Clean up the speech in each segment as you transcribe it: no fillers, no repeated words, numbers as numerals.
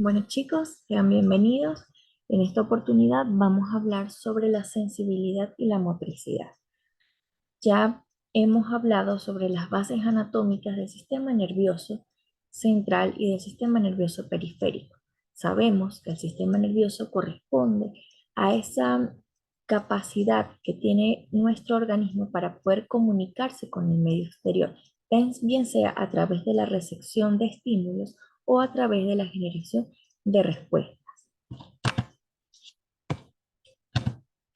Bueno chicos, sean bienvenidos. En esta oportunidad vamos a hablar sobre la sensibilidad y la motricidad. Ya hemos hablado sobre las bases anatómicas del sistema nervioso central y del sistema nervioso periférico. Sabemos que el sistema nervioso corresponde a esa capacidad que tiene nuestro organismo para poder comunicarse con el medio exterior, bien sea a través de la recepción de estímulos o a través de la generación de respuestas.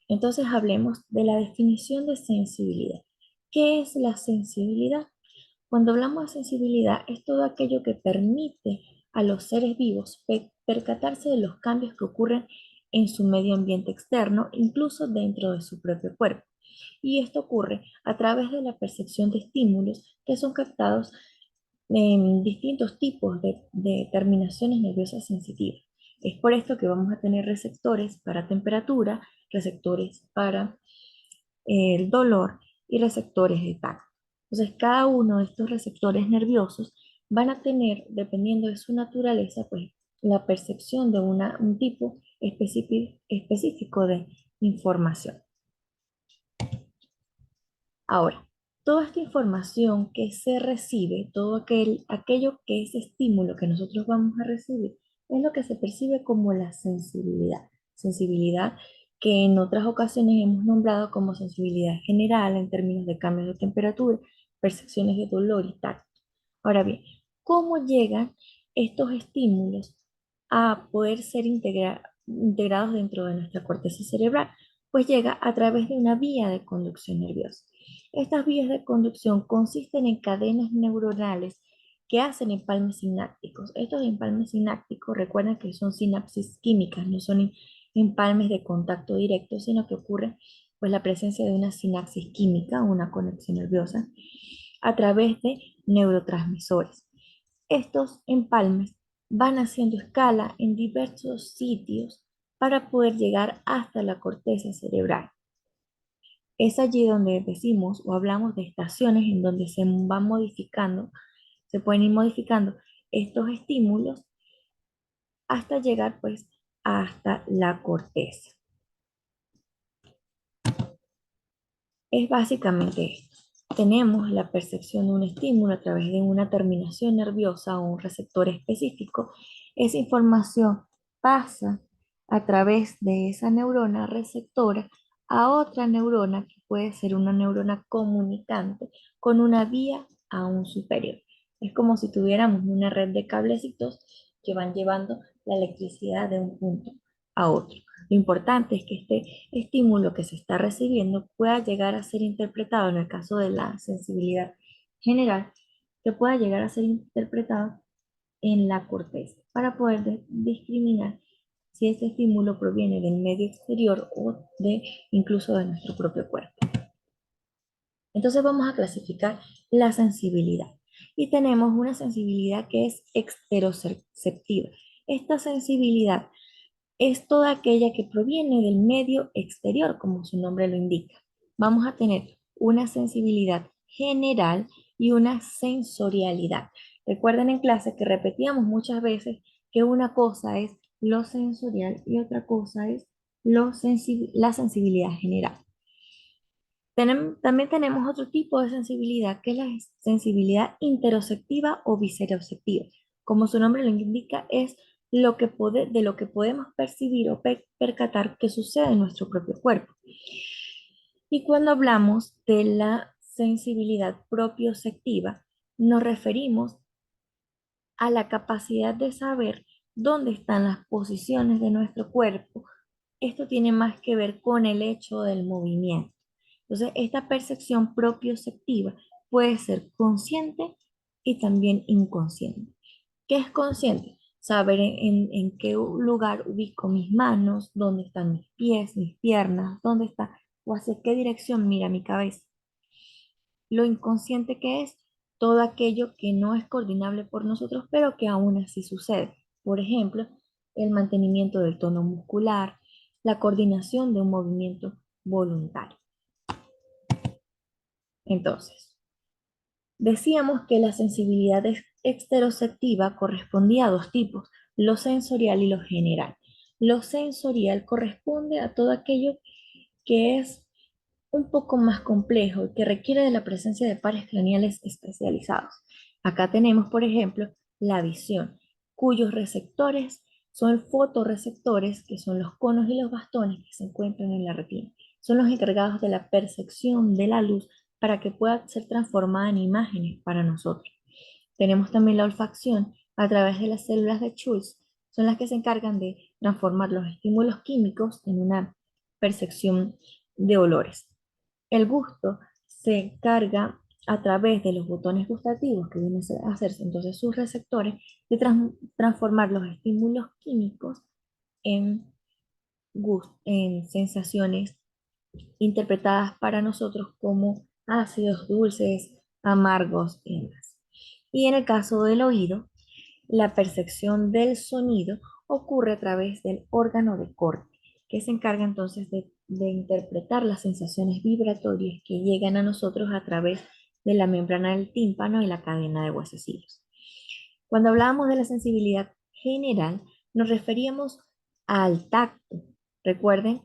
Entonces hablemos de la definición de sensibilidad. ¿Qué es la sensibilidad? Cuando hablamos de sensibilidad es todo aquello que permite a los seres vivos percatarse de los cambios que ocurren en su medio ambiente externo, incluso dentro de su propio cuerpo. Y esto ocurre a través de la percepción de estímulos que son captados en distintos tipos de terminaciones nerviosas sensitivas. Es por esto que vamos a tener receptores para temperatura, receptores para el dolor y receptores de tacto. Entonces, cada uno de estos receptores nerviosos van a tener, dependiendo de su naturaleza, pues la percepción de un tipo específico de información. Ahora, toda esta información que se recibe, todo aquello que es estímulo que nosotros vamos a recibir, es lo que se percibe como la sensibilidad. Sensibilidad que en otras ocasiones hemos nombrado como sensibilidad general en términos de cambios de temperatura, percepciones de dolor y tacto. Ahora bien, ¿cómo llegan estos estímulos a poder ser integrados dentro de nuestra corteza cerebral? Pues llega a través de una vía de conducción nerviosa. Estas vías de conducción consisten en cadenas neuronales que hacen empalmes sinápticos. Estos empalmes sinápticos, recuerden que son sinapsis químicas, no son empalmes de contacto directo, sino que ocurre pues la presencia de una sinapsis química, una conexión nerviosa, a través de neurotransmisores. Estos empalmes van haciendo escala en diversos sitios para poder llegar hasta la corteza cerebral. Es allí donde decimos o hablamos de estaciones en donde se van modificando, se pueden ir modificando estos estímulos hasta llegar pues hasta la corteza. Es básicamente esto. Tenemos la percepción de un estímulo a través de una terminación nerviosa o un receptor específico. Esa información pasa a través de esa neurona receptora a otra neurona que puede ser una neurona comunicante con una vía aún superior. Es como si tuviéramos una red de cablecitos que van llevando la electricidad de un punto a otro. Lo importante es que este estímulo que se está recibiendo pueda llegar a ser interpretado, en el caso de la sensibilidad general, que pueda llegar a ser interpretado en la corteza para poder discriminar si ese estímulo proviene del medio exterior o de incluso de nuestro propio cuerpo. Entonces vamos a clasificar la sensibilidad y tenemos una sensibilidad que es exteroceptiva. Esta sensibilidad es toda aquella que proviene del medio exterior, como su nombre lo indica. Vamos a tener una sensibilidad general y una sensorialidad. Recuerden en clase que repetíamos muchas veces que una cosa es lo sensorial y otra cosa es la sensibilidad general. También tenemos otro tipo de sensibilidad, que es la sensibilidad interoceptiva o viseroceptiva. Como su nombre lo indica, es de lo que podemos percibir o percatar que sucede en nuestro propio cuerpo. Y cuando hablamos de la sensibilidad propioceptiva, nos referimos a la capacidad de saber dónde están las posiciones de nuestro cuerpo. Esto tiene más que ver con el hecho del movimiento. Entonces, esta percepción propioceptiva puede ser consciente y también inconsciente. ¿Qué es consciente? Saber en qué lugar ubico mis manos, dónde están mis pies, mis piernas, dónde está o hacia qué dirección mira mi cabeza. Lo inconsciente que es todo aquello que no es coordinable por nosotros, pero que aún así sucede. Por ejemplo, el mantenimiento del tono muscular, la coordinación de un movimiento voluntario. Entonces, decíamos que la sensibilidad exteroceptiva correspondía a dos tipos. lo sensorial y lo general. Lo sensorial corresponde a todo aquello que es un poco más complejo y que requiere de la presencia de pares craneales especializados. Acá tenemos, por ejemplo, la visión, cuyos receptores son fotorreceptores, que son los conos y los bastones que se encuentran en la retina. Son los encargados de la percepción de la luz para que pueda ser transformada en imágenes para nosotros. Tenemos también la olfacción a través de las células de Schultz, son las que se encargan de transformar los estímulos químicos en una percepción de olores. El gusto se carga a través de los botones gustativos que vienen a hacerse entonces sus receptores de transformar los estímulos químicos en, en sensaciones interpretadas para nosotros como ácidos, dulces, amargos y demás. Y en el caso del oído, la percepción del sonido ocurre a través del órgano de corte, que se encarga entonces de interpretar las sensaciones vibratorias que llegan a nosotros a través de la membrana del tímpano y la cadena de huesecillos. Cuando hablábamos de la sensibilidad general, nos referíamos al tacto. Recuerden,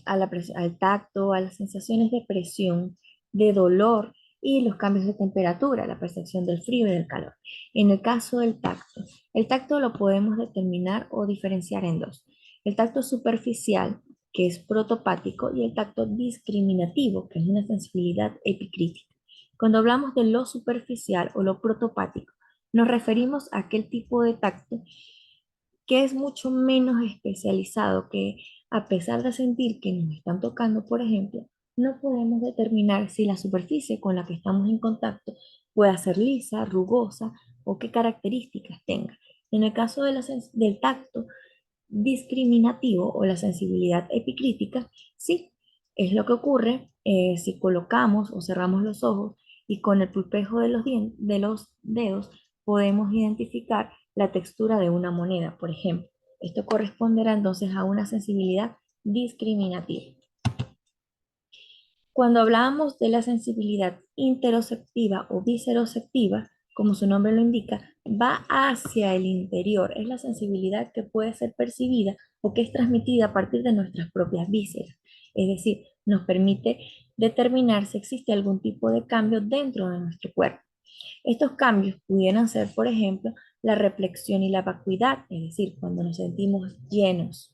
al tacto, a las sensaciones de presión, de dolor y los cambios de temperatura, la percepción del frío y del calor. En el caso del tacto, el tacto lo podemos determinar o diferenciar en dos. El tacto superficial, que es protopático, y el tacto discriminativo, que es una sensibilidad epicrítica. Cuando hablamos de lo superficial o lo protopático, nos referimos a aquel tipo de tacto que es mucho menos especializado, que a pesar de sentir que nos están tocando, por ejemplo, no podemos determinar si la superficie con la que estamos en contacto puede ser lisa, rugosa o qué características tenga. En el caso de del tacto discriminativo o la sensibilidad epicrítica, sí, es lo que ocurre si colocamos o cerramos los ojos y con el pulpejo de de los dedos podemos identificar la textura de una moneda, por ejemplo. Esto corresponderá entonces a una sensibilidad discriminativa. Cuando hablábamos de la sensibilidad interoceptiva o visceroceptiva, como su nombre lo indica, va hacia el interior. Es la sensibilidad que puede ser percibida o que es transmitida a partir de nuestras propias vísceras. Es decir, nos permite determinar si existe algún tipo de cambio dentro de nuestro cuerpo. Estos cambios pudieran ser, por ejemplo, la reflexión y la vacuidad, es decir, cuando nos sentimos llenos.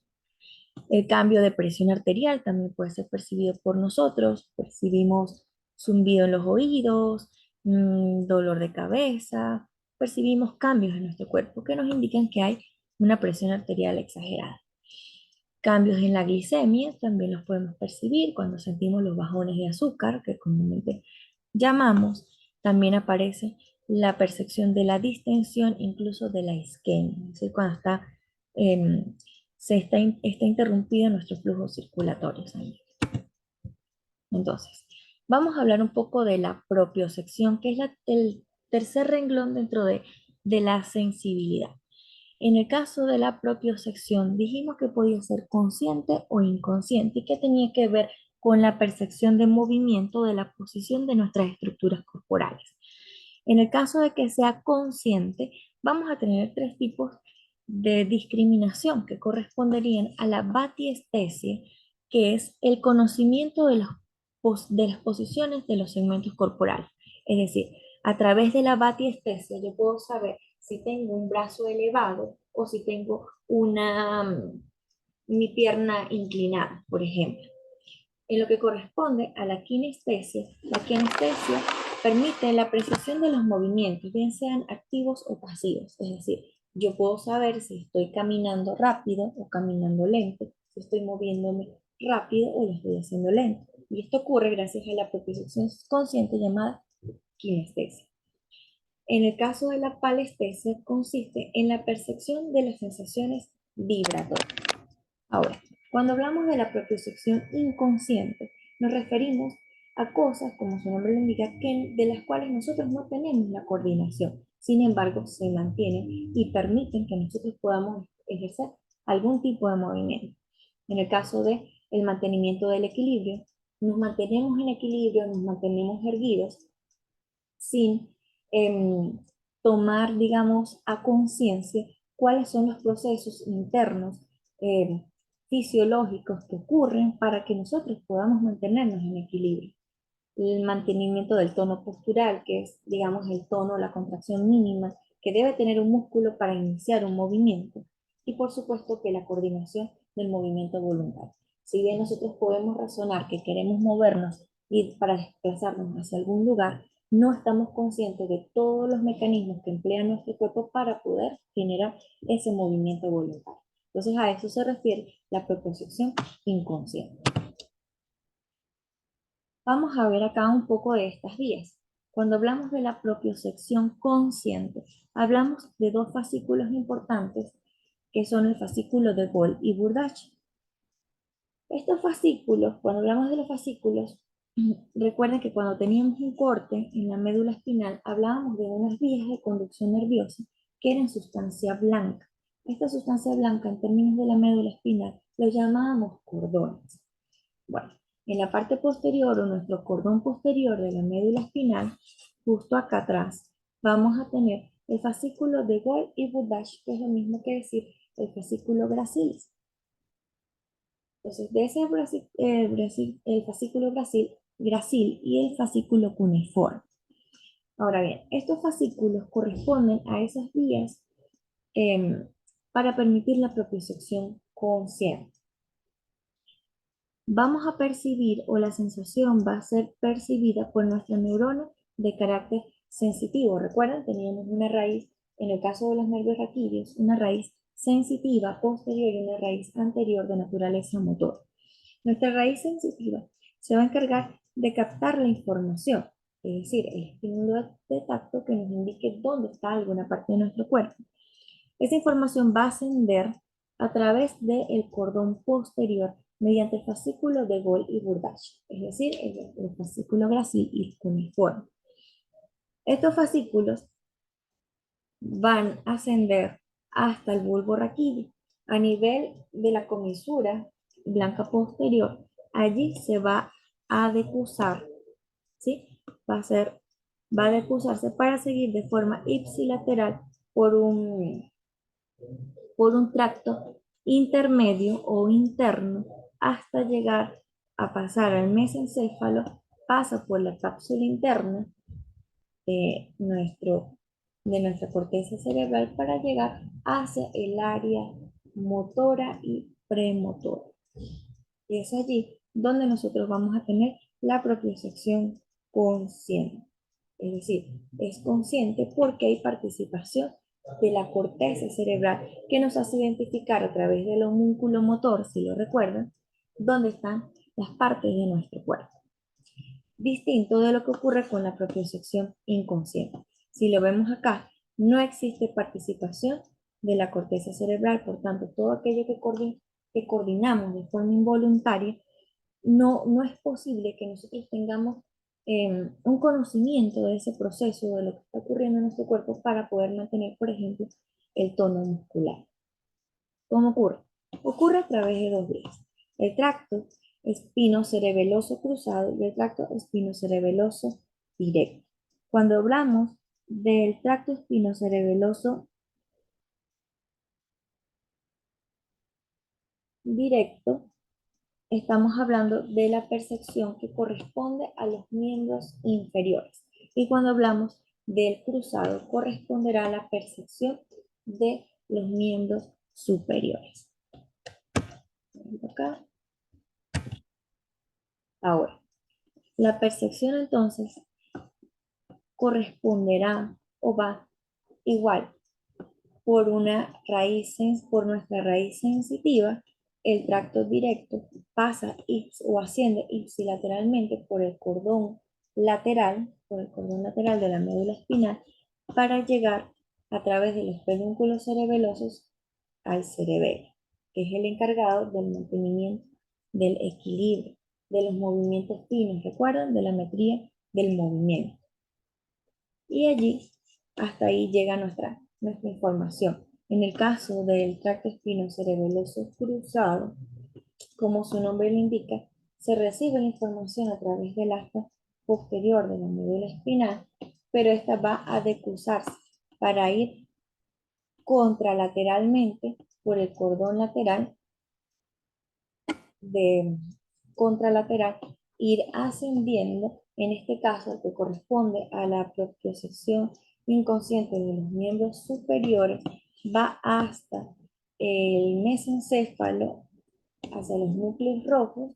El cambio de presión arterial también puede ser percibido por nosotros. Percibimos zumbido en los oídos, dolor de cabeza, percibimos cambios en nuestro cuerpo que nos indican que hay una presión arterial exagerada. Cambios en la glicemia también los podemos percibir cuando sentimos los bajones de azúcar, que comúnmente llamamos. También aparece la percepción de la distensión, incluso de la isquemia, es decir, cuando está interrumpido nuestro flujo circulatorio sanguíneo. Entonces, vamos a hablar un poco de la propiocepción, que es el tercer renglón dentro de la sensibilidad. En el caso de la propiocepción, dijimos que podía ser consciente o inconsciente y que tenía que ver con la percepción de movimiento de la posición de nuestras estructuras corporales. En el caso de que sea consciente, vamos a tener tres tipos de discriminación que corresponderían a la batiestesia, que es el conocimiento de las posiciones de los segmentos corporales. Es decir, a través de la batiestesia yo puedo saber si tengo un brazo elevado o si tengo mi pierna inclinada, por ejemplo. En lo que corresponde a la kinestesia permite la precisión de los movimientos, bien sean activos o pasivos. Es decir, yo puedo saber si estoy caminando rápido o caminando lento, si estoy moviéndome rápido o lo estoy haciendo lento. Y esto ocurre gracias a la propiocepción consciente llamada kinestesia. En el caso de la palestesia, consiste en la percepción de las sensaciones vibratorias. Ahora, cuando hablamos de la propiocepción inconsciente, nos referimos a cosas, como su nombre lo indica, de las cuales nosotros no tenemos la coordinación. Sin embargo, se mantienen y permiten que nosotros podamos ejercer algún tipo de movimiento. En el caso de el mantenimiento del equilibrio, nos mantenemos en equilibrio, nos mantenemos erguidos sin tomar, digamos, a conciencia cuáles son los procesos internos eh, fisiológicos que ocurren para que nosotros podamos mantenernos en equilibrio. El mantenimiento del tono postural, que es, digamos, el tono, la contracción mínima que debe tener un músculo para iniciar un movimiento. Y por supuesto que la coordinación del movimiento voluntario. Si bien nosotros podemos razonar que queremos movernos y para desplazarnos hacia algún lugar, no estamos conscientes de todos los mecanismos que emplea nuestro cuerpo para poder generar ese movimiento voluntario. Entonces a eso se refiere la propiocepción inconsciente. Vamos a ver acá un poco de estas vías. Cuando hablamos de la propiocepción consciente, hablamos de dos fascículos importantes que son el fascículo de Gol y Burdach. Estos fascículos, cuando hablamos de los fascículos, recuerden que cuando teníamos un corte en la médula espinal, hablábamos de unas vías de conducción nerviosa que eran sustancia blanca. Esta sustancia blanca, en términos de la médula espinal, lo llamábamos cordones. Bueno, en la parte posterior o nuestro cordón posterior de la médula espinal, justo acá atrás, vamos a tener el fascículo de Gol y Burdach, que es lo mismo que decir el fascículo gracilis. Entonces, de ese el fascículo gracil y el fascículo cuneiforme. Ahora bien, estos fascículos corresponden a esas vías em, para permitir la propiocepción consciente. Vamos a percibir o la sensación va a ser percibida por nuestra neurona de carácter sensitivo. Recuerden, teníamos una raíz, en el caso de los nervios raquídeos, una raíz sensitiva posterior y una raíz anterior de naturaleza motora. Nuestra raíz sensitiva se va a encargar de captar la información, es decir, el estímulo de tacto que nos indique dónde está alguna parte de nuestro cuerpo. Esa información va a ascender a través del cordón posterior mediante el fascículo de Gol y Burdach, es decir, el fascículo gracil y cuneiforme. Estos fascículos van a ascender hasta el bulbo raquídeo. A nivel de la comisura blanca posterior, allí se va a decusar, ¿sí? Va a decusarse para seguir de forma ipsilateral por un tracto intermedio o interno hasta llegar a pasar al mesencéfalo, pasa por la cápsula interna de, de nuestra corteza cerebral para llegar hacia el área motora y premotora. Y es allí donde nosotros vamos a tener la propiocepción consciente. Es decir, es consciente porque hay participación de la corteza cerebral que nos hace identificar a través del homúnculo motor, si lo recuerdan, dónde están las partes de nuestro cuerpo. Distinto de lo que ocurre con la propiocepción inconsciente. Si lo vemos acá, no existe participación de la corteza cerebral, por tanto, todo aquello que coordinamos de forma involuntaria, no es posible que nosotros tengamos un conocimiento de ese proceso, de lo que está ocurriendo en nuestro cuerpo para poder mantener, por ejemplo, el tono muscular. ¿Cómo ocurre? Ocurre a través de dos vías. El tracto espinocerebeloso cruzado y el tracto espinocerebeloso directo. Cuando hablamos del tracto espinocerebeloso directo, estamos hablando de la percepción que corresponde a los miembros inferiores. Y cuando hablamos del cruzado, corresponderá a la percepción de los miembros superiores. Acá. Ahora, la percepción entonces corresponderá o va igual por nuestra raíz sensitiva, el tracto directo pasa o asciende ipsilateralmente por el cordón lateral de la médula espinal, para llegar a través de los pedúnculos cerebelosos al cerebelo, que es el encargado del mantenimiento del equilibrio, de los movimientos finos, ¿recuerdan? De la metría del movimiento. Y allí, hasta ahí llega nuestra información. En el caso del tracto espinocerebeloso cruzado, como su nombre lo indica, se recibe la información a través del asta posterior de la médula espinal, pero esta va a decusarse para ir contralateralmente por el cordón lateral de contralateral, ir ascendiendo, en este caso el que corresponde a la propiocepción inconsciente de los miembros superiores, va hasta el mesencéfalo, hacia los núcleos rojos,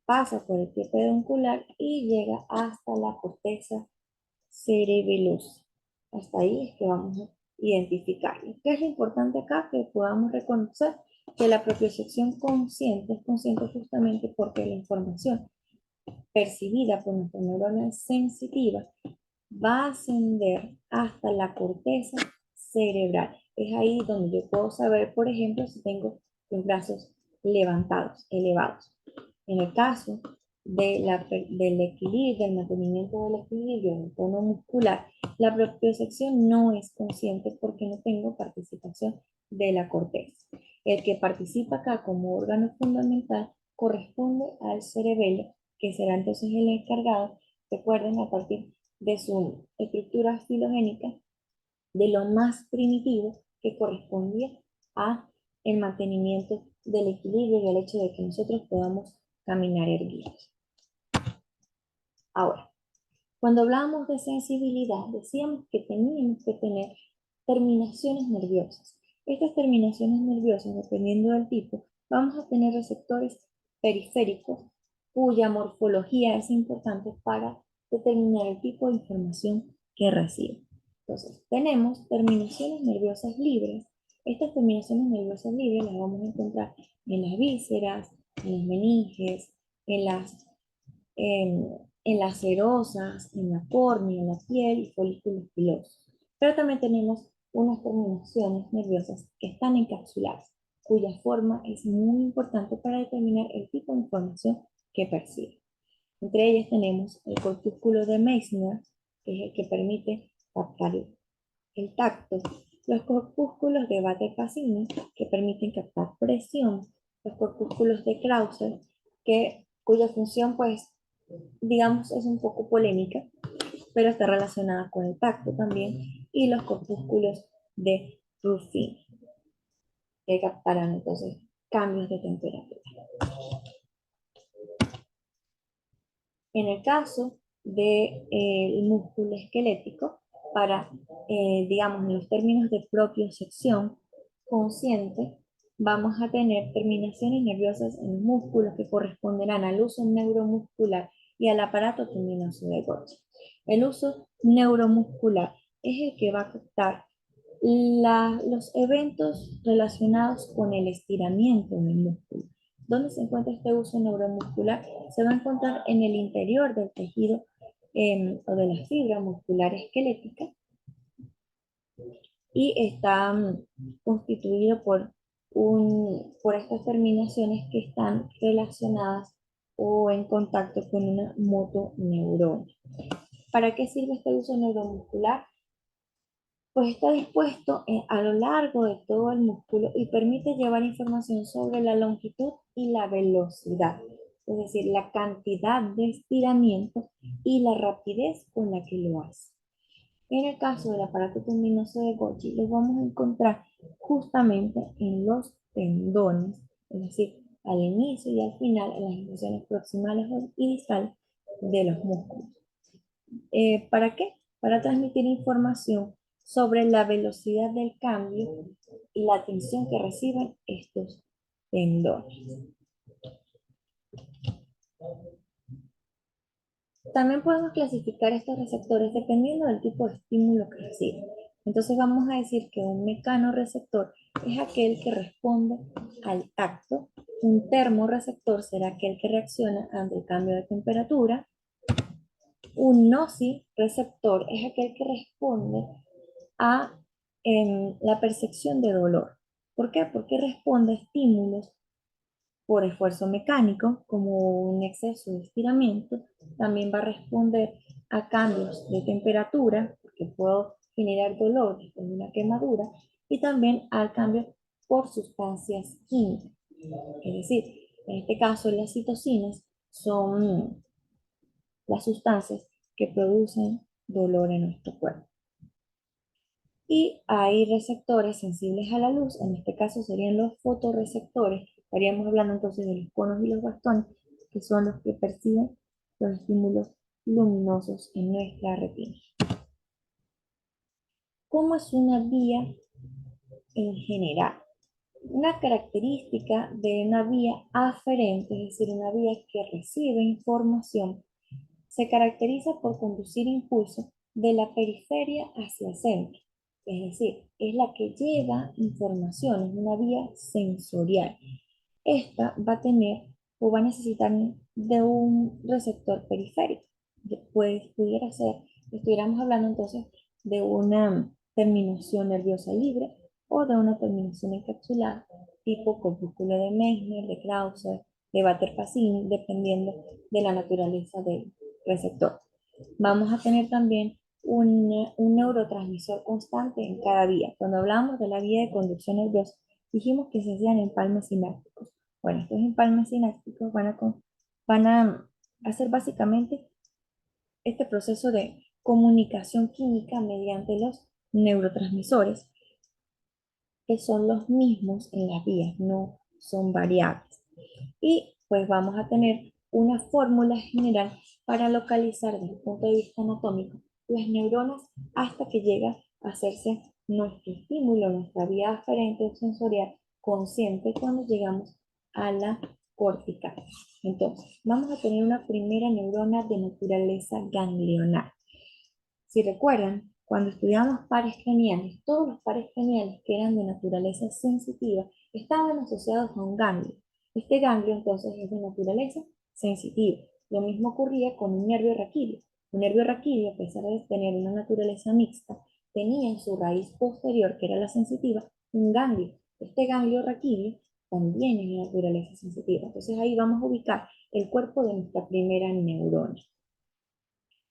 pasa por el pie peduncular y llega hasta la corteza cerebelosa. Hasta ahí es que vamos a identificarlo. ¿Qué es lo importante acá? Que podamos reconocer que la propiocepción consciente es consciente justamente porque la información percibida por nuestra neurona sensitiva va a ascender hasta la corteza cerebral. Es ahí donde yo puedo saber, por ejemplo, si tengo los brazos levantados, elevados. En el caso del equilibrio, del mantenimiento del equilibrio del tono muscular, la propiocepción no es consciente porque no tengo participación de la corteza. El que participa acá como órgano fundamental corresponde al cerebelo, que será entonces el encargado, recuerden, a partir de su estructura filogénica, de lo más primitivo que correspondía a el mantenimiento del equilibrio y el hecho de que nosotros podamos caminar erguidos. Ahora, cuando hablábamos de sensibilidad, decíamos que teníamos que tener terminaciones nerviosas. Estas terminaciones nerviosas, dependiendo del tipo, vamos a tener receptores periféricos cuya morfología es importante para determinar el tipo de información que recibe. Entonces, tenemos terminaciones nerviosas libres. Estas terminaciones nerviosas libres las vamos a encontrar en las vísceras, en las meninges, en las en las cerosas, en la córnea, en la piel y folículos pilosos. Pero también tenemos unas terminaciones nerviosas que están encapsuladas, cuya forma es muy importante para determinar el tipo de información que percibe. Entre ellas tenemos el corpúsculo de Meissner, que es el que permite captar el tacto, los corpúsculos de Bater-Pasini, que permiten captar presión, los corpúsculos de Krauser, cuya función, pues, digamos, es un poco polémica, pero está relacionada con el tacto también, y los corpúsculos de Ruffini, que captarán entonces cambios de temperatura. En el caso del músculo esquelético, para, digamos, en los términos de propiocepción consciente, vamos a tener terminaciones nerviosas en los músculos que corresponderán al uso neuromuscular y al aparato tendinoso de Golgi. El uso neuromuscular es el que va a captar los eventos relacionados con el estiramiento del músculo. ¿Dónde se encuentra este uso neuromuscular? Se va a encontrar en el interior del tejido o de la fibra muscular esquelética y está constituido por estas terminaciones que están relacionadas o en contacto con una motoneurona. ¿Para qué sirve este uso neuromuscular? Pues está dispuesto a lo largo de todo el músculo y permite llevar información sobre la longitud y la velocidad, es decir, la cantidad de estiramiento y la rapidez con la que lo hace. En el caso del aparato tendinoso de Golgi, lo vamos a encontrar justamente en los tendones, es decir, al inicio y al final, en las inserciones proximales y distales de los músculos. ¿Para qué? Para transmitir información sobre la velocidad del cambio y la tensión que reciben estos tendones. También podemos clasificar estos receptores dependiendo del tipo de estímulo que reciben. Entonces vamos a decir que un mecanorreceptor es aquel que responde al tacto, un termorreceptor será aquel que reacciona ante el cambio de temperatura, un nociceptor es aquel que responde a la percepción de dolor. ¿Por qué? Porque responde a estímulos por esfuerzo mecánico, como un exceso de estiramiento. También va a responder a cambios de temperatura, porque puedo generar dolor después de una quemadura, y también al cambio por sustancias químicas. Es decir, en este caso las citocinas son las sustancias que producen dolor en nuestro cuerpo. Y hay receptores sensibles a la luz, en este caso serían los fotorreceptores. Estaríamos hablando entonces de los conos y los bastones, que son los que perciben los estímulos luminosos en nuestra retina. ¿Cómo es una vía en general? Una característica de una vía aferente, es decir, una vía que recibe información, se caracteriza por conducir impulsos de la periferia hacia el centro. Es decir, es la que lleva información, es una vía sensorial. Esta va a tener o va a necesitar de un receptor periférico. Después pudiera ser, estuviéramos hablando entonces de una terminación nerviosa libre o de una terminación encapsulada, tipo corpúsculo de Meissner, de Krauser, de Batter-Pasini, dependiendo de la naturaleza del receptor. Vamos a tener también un neurotransmisor constante en cada vía. Cuando hablamos de la vía de conducción nerviosa, dijimos que se hacían empalmes sinápticos. Bueno, estos empalmes sinápticos van a hacer básicamente este proceso de comunicación química mediante los neurotransmisores, que son los mismos en las vías, no son variables. Y pues vamos a tener una fórmula general para localizar desde el punto de vista anatómico las neuronas hasta que llega a hacerse nuestro estímulo, nuestra vía aferente o sensorial consciente cuando llegamos a la cortical. Entonces, vamos a tener una primera neurona de naturaleza ganglionar. Si recuerdan, cuando estudiamos pares craneales, todos los pares craneales que eran de naturaleza sensitiva estaban asociados a un ganglio. Este ganglio entonces es de naturaleza sensitiva. Lo mismo ocurría con un nervio raquídeo. Un nervio raquídeo, a pesar de tener una naturaleza mixta, tenía en su raíz posterior, que era la sensitiva, un ganglio. Este ganglio raquídeo también es de naturaleza sensitiva. Entonces ahí vamos a ubicar el cuerpo de nuestra primera neurona.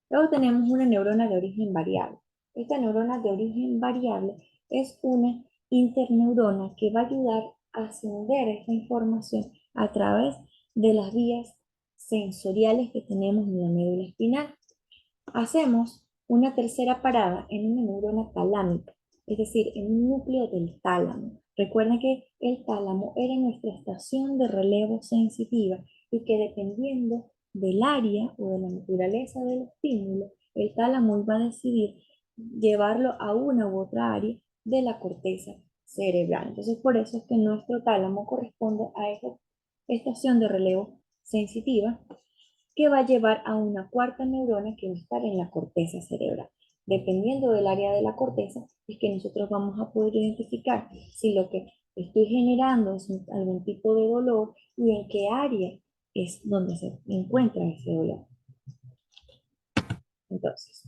Luego tenemos una neurona de origen variable. Esta neurona de origen variable es una interneurona que va a ayudar a ascender esta información a través de las vías sensoriales que tenemos en la médula espinal. Hacemos una tercera parada en una neurona talámica, es decir, en un núcleo del tálamo. Recuerden que el tálamo era nuestra estación de relevo sensitiva y que dependiendo del área o de la naturaleza del estímulo, el tálamo iba a decidir llevarlo a una u otra área de la corteza cerebral. Entonces, por eso es que nuestro tálamo corresponde a esa estación de relevo sensitiva que va a llevar a una cuarta neurona que va a estar en la corteza cerebral. Dependiendo del área de la corteza, es que nosotros vamos a poder identificar si lo que estoy generando es algún tipo de dolor y en qué área es donde se encuentra ese dolor. Entonces,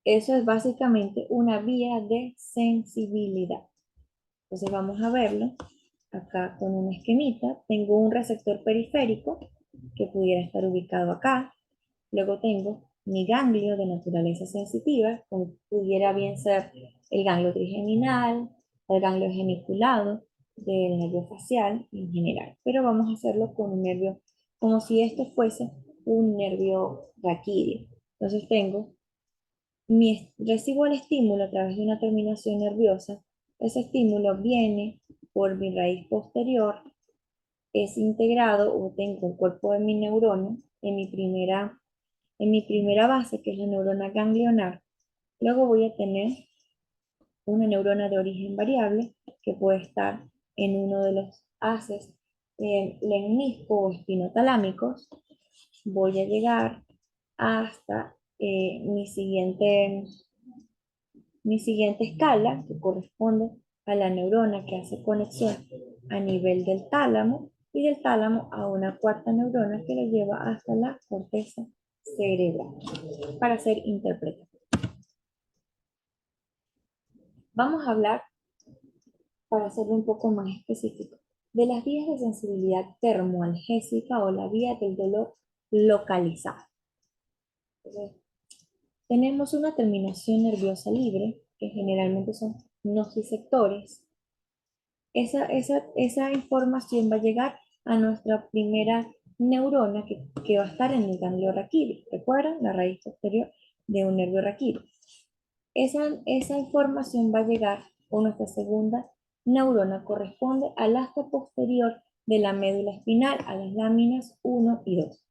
eso es básicamente una vía de sensibilidad. Entonces vamos a verlo acá con un esquemita. Tengo un receptor periférico que pudiera estar ubicado acá. Luego tengo mi ganglio de naturaleza sensitiva, como pudiera bien ser el ganglio trigeminal, el ganglio geniculado, del nervio facial en general. Pero vamos a hacerlo con un nervio, como si esto fuese un nervio raquídeo. Entonces recibo el estímulo a través de una terminación nerviosa. Ese estímulo viene por mi raíz posterior, es integrado o tengo el cuerpo de mi neurona en mi primera base, que es la neurona ganglionar. Luego voy a tener una neurona de origen variable que puede estar en uno de los haces lemnisco o espinotalámicos. Voy a llegar hasta mi siguiente escala, que corresponde a la neurona que hace conexión a nivel del tálamo, y del tálamo a una cuarta neurona que lo lleva hasta la corteza cerebral para ser interpretada. Vamos a hablar, para hacerlo un poco más específico, de las vías de sensibilidad termoalgésica o la vía del dolor localizada. Entonces, tenemos una terminación nerviosa libre, que generalmente son nociceptores. Esa información va a llegar a nuestra primera neurona que va a estar en el ganglio raquídeo. ¿Recuerdan? La raíz posterior de un nervio raquídeo. Esa información va a llegar por nuestra segunda neurona, corresponde al asta posterior de la médula espinal, a las láminas 1 y 2.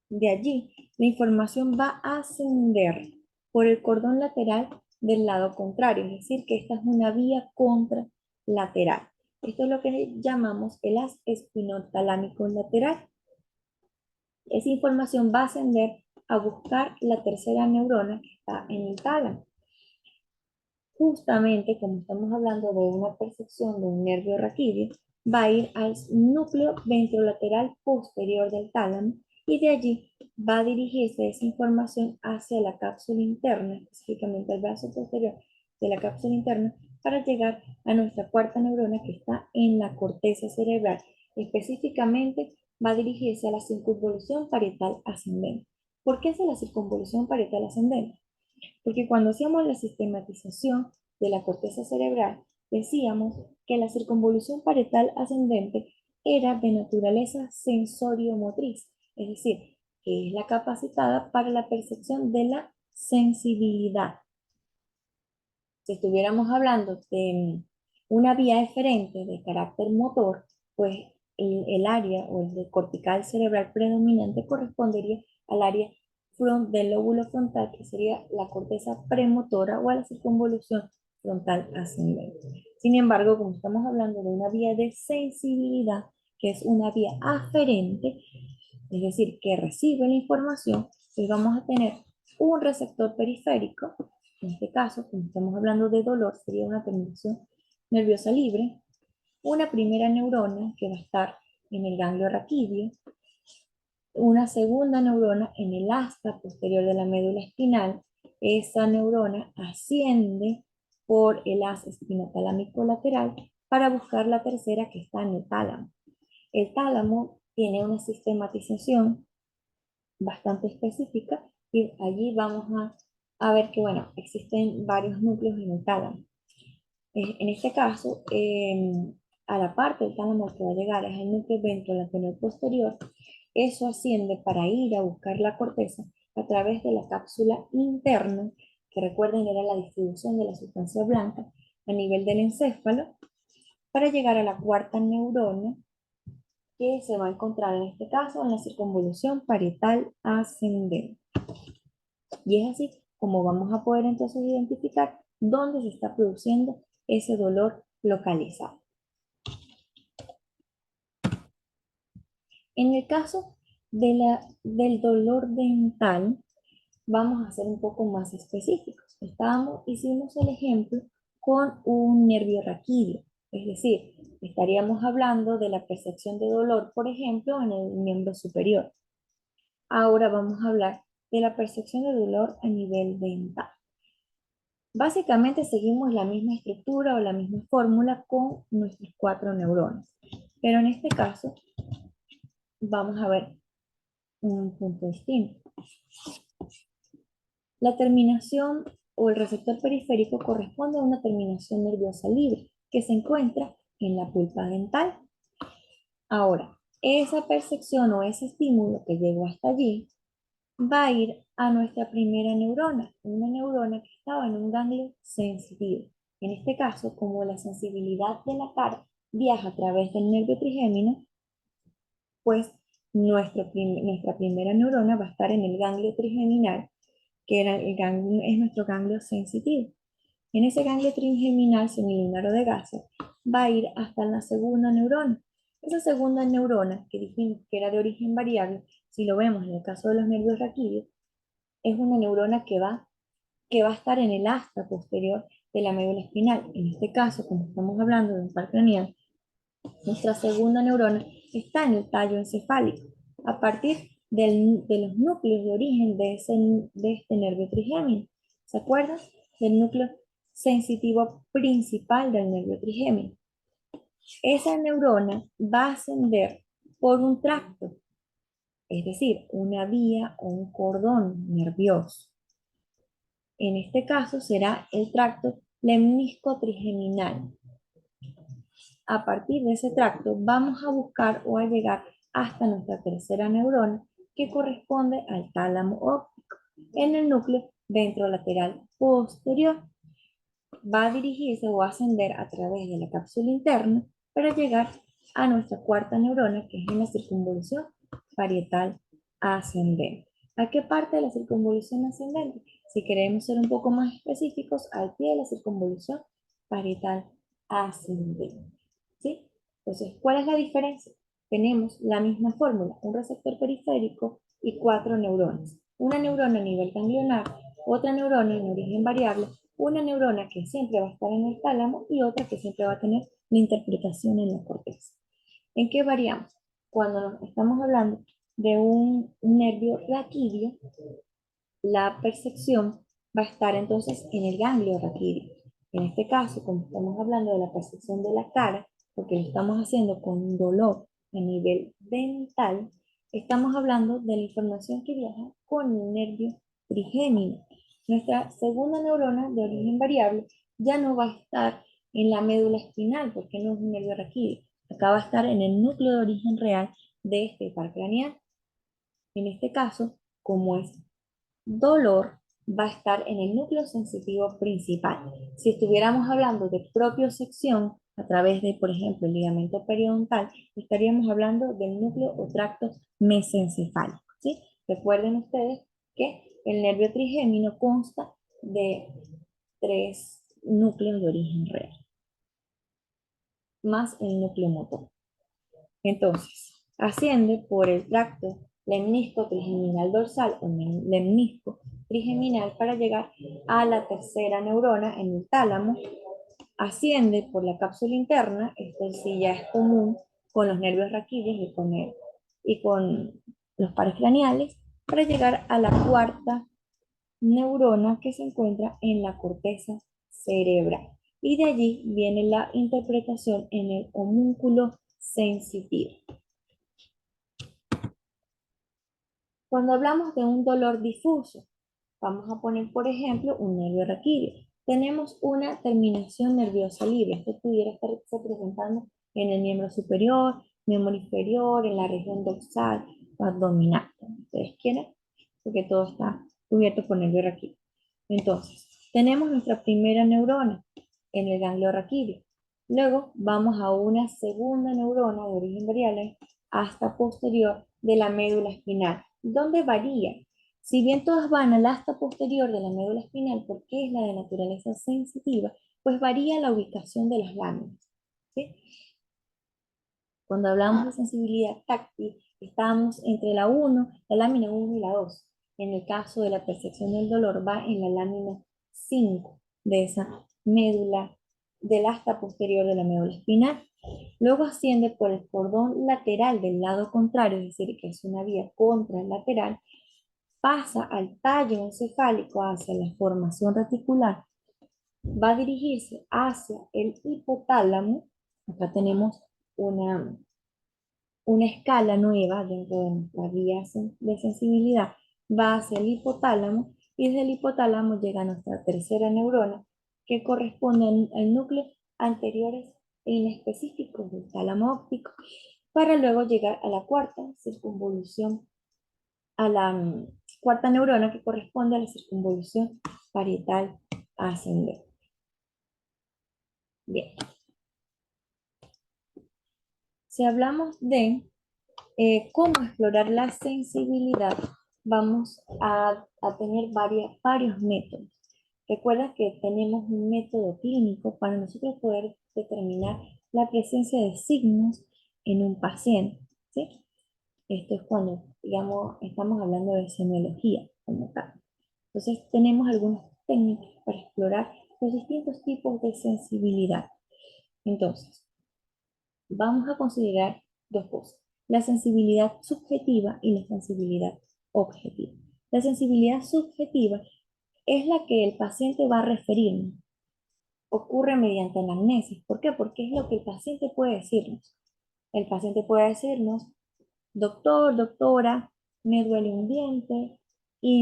De allí, la información va a ascender por el cordón lateral del lado contrario, es decir, que esta es una vía contralateral. Esto es lo que llamamos el haz espinotalámico lateral. Esa información va a ascender a buscar la tercera neurona que está en el tálamo. Justamente como estamos hablando de una percepción de un nervio raquídeo, va a ir al núcleo ventrolateral posterior del tálamo y de allí va a dirigirse esa información hacia la cápsula interna, específicamente al brazo posterior de la cápsula interna, para llegar a nuestra cuarta neurona que está en la corteza cerebral. Específicamente va a dirigirse a la circunvolución parietal ascendente. ¿Por qué es la circunvolución parietal ascendente? Porque cuando hacíamos la sistematización de la corteza cerebral, decíamos que la circunvolución parietal ascendente era de naturaleza sensoriomotriz, es decir, que es la capacitada para la percepción de la sensibilidad. Si estuviéramos hablando de una vía eferente de carácter motor, pues el área o el cortical cerebral predominante correspondería al área del lóbulo frontal, que sería la corteza premotora o a la circunvolución frontal ascendente. Sin embargo, como estamos hablando de una vía de sensibilidad, que es una vía aferente, es decir, que recibe la información, pues vamos a tener un receptor periférico. En este caso, como estamos hablando de dolor, sería una terminación nerviosa libre, una primera neurona que va a estar en el ganglio raquídeo, una segunda neurona en el asta posterior de la médula espinal. Esa neurona asciende por el haz espinotalámico lateral para buscar la tercera que está en el tálamo. El tálamo tiene una sistematización bastante específica y allí vamos a ver que, bueno, existen varios núcleos en el tálamo. En este caso, a la parte del tálamo que va a llegar es el núcleo ventrolateral posterior. Eso asciende para ir a buscar la corteza a través de la cápsula interna, que recuerden era la distribución de la sustancia blanca a nivel del encéfalo, para llegar a la cuarta neurona, que se va a encontrar en este caso en la circunvolución parietal ascendente. Y es así como vamos a poder entonces identificar dónde se está produciendo ese dolor localizado. En el caso del dolor dental, vamos a ser un poco más específicos. Hicimos el ejemplo con un nervio raquídeo, es decir, estaríamos hablando de la percepción de dolor, por ejemplo, en el miembro superior. Ahora vamos a hablar de la percepción de dolor a nivel dental. Básicamente seguimos la misma estructura o la misma fórmula con nuestras 4 neuronas, pero en este caso vamos a ver un punto distinto. La terminación o el receptor periférico corresponde a una terminación nerviosa libre que se encuentra en la pulpa dental. Ahora, esa percepción o ese estímulo que llegó hasta allí va a ir a nuestra primera neurona, una neurona que estaba en un ganglio sensitivo. En este caso, como la sensibilidad de la cara viaja a través del nervio trigémino, pues nuestra primera neurona va a estar en el ganglio trigeminal, que es nuestro ganglio sensitivo. En ese ganglio trigeminal semilunar o de Gasser va a ir hasta la segunda neurona. Esa segunda neurona, que dijimos que era de origen variable, si lo vemos en el caso de los nervios raquídeos, es una neurona que va a estar en el asta posterior de la médula espinal. En este caso, como estamos hablando de un par craneal, nuestra segunda neurona está en el tallo encefálico, a partir de los núcleos de origen de este nervio trigémino. ¿Se acuerdan? Del núcleo sensitivo principal del nervio trigémino. Esa neurona va a ascender por un tracto, es decir, una vía o un cordón nervioso. En este caso será el tracto lemnisco-trigeminal. A partir de ese tracto vamos a buscar o a llegar hasta nuestra tercera neurona, que corresponde al tálamo óptico, en el núcleo ventrolateral posterior. Va a dirigirse o ascender a través de la cápsula interna para llegar a nuestra cuarta neurona, que es en la circunvolución parietal ascendente. ¿A qué parte de la circunvolución ascendente? Si queremos ser un poco más específicos, al pie de la circunvolución parietal ascendente. ¿Sí? Entonces, ¿cuál es la diferencia? Tenemos la misma fórmula, un receptor periférico y cuatro neuronas. Una neurona a nivel ganglionar, otra neurona en origen variable, una neurona que siempre va a estar en el tálamo y otra que siempre va a tener la interpretación en la corteza. ¿En qué variamos? Cuando estamos hablando de un nervio raquídeo, la percepción va a estar entonces en el ganglio raquídeo. En este caso, como estamos hablando de la percepción de la cara, porque lo estamos haciendo con un dolor a nivel dental, estamos hablando de la información que viaja con el nervio trigémino. Nuestra segunda neurona de origen variable ya no va a estar en la médula espinal, porque no es un nervio raquídeo. Acá va a estar en el núcleo de origen real de este par craneal. En este caso, como es dolor, va a estar en el núcleo sensitivo principal. Si estuviéramos hablando de propiocepción a través de, por ejemplo, el ligamento periodontal, estaríamos hablando del núcleo o tracto mesencefálico, ¿sí? Recuerden ustedes que el nervio trigémino consta de tres núcleos de origen real, más el núcleo motor. Entonces, asciende por el tracto lemnisco trigeminal dorsal o lemnisco trigeminal para llegar a la tercera neurona en el tálamo. Asciende por la cápsula interna, esto sí ya es común con los nervios raquídeos y con los pares craneales, para llegar a la cuarta neurona que se encuentra en la corteza cerebral. Y de allí viene la interpretación en el homúnculo sensitivo. Cuando hablamos de un dolor difuso, vamos a poner, por ejemplo, un nervio raquídeo. Tenemos una terminación nerviosa libre. Esto pudiera estarse presentando en el miembro superior, miembro inferior, en la región dorsal o abdominal, como ustedes quieran, porque todo está cubierto por nervio raquídeo. Entonces, tenemos nuestra primera neurona en el ganglio raquídeo. Luego vamos a una segunda neurona de origen variable hasta posterior de la médula espinal, donde varía. Si bien todas van al asta posterior de la médula espinal, porque es la de naturaleza sensitiva, pues varía la ubicación de las láminas. ¿Sí? Cuando hablamos de sensibilidad táctil, estamos entre la 1, la lámina 1 y la 2. En el caso de la percepción del dolor, va en la lámina 5 de esa médula, del asta posterior de la médula espinal. Luego asciende por el cordón lateral del lado contrario, es decir, que es una vía contralateral, pasa al tallo encefálico hacia la formación reticular, va a dirigirse hacia el hipotálamo. Acá tenemos una, una escala nueva dentro de nuestra vía de sensibilidad, va hacia el hipotálamo y desde el hipotálamo llega a nuestra tercera neurona que corresponde al núcleo anteriores e inespecíficos del tálamo óptico para luego llegar a la cuarta circunvolución, a la cuarta neurona que corresponde a la circunvolución parietal ascendente. Bien, si hablamos de cómo explorar la sensibilidad, vamos a tener varios métodos. Recuerda que tenemos un método clínico para nosotros poder determinar la presencia de signos en un paciente, ¿sí? Esto es cuando, digamos, estamos hablando de semiología como tal. Entonces, tenemos algunas técnicas para explorar los distintos tipos de sensibilidad. Entonces, vamos a considerar dos cosas, la sensibilidad subjetiva y la sensibilidad objetiva. La sensibilidad subjetiva es la que el paciente va a referirnos, ocurre mediante la amnesis. ¿Por qué? Porque es lo que el paciente puede decirnos. El paciente puede decirnos, doctor, doctora, me duele un diente y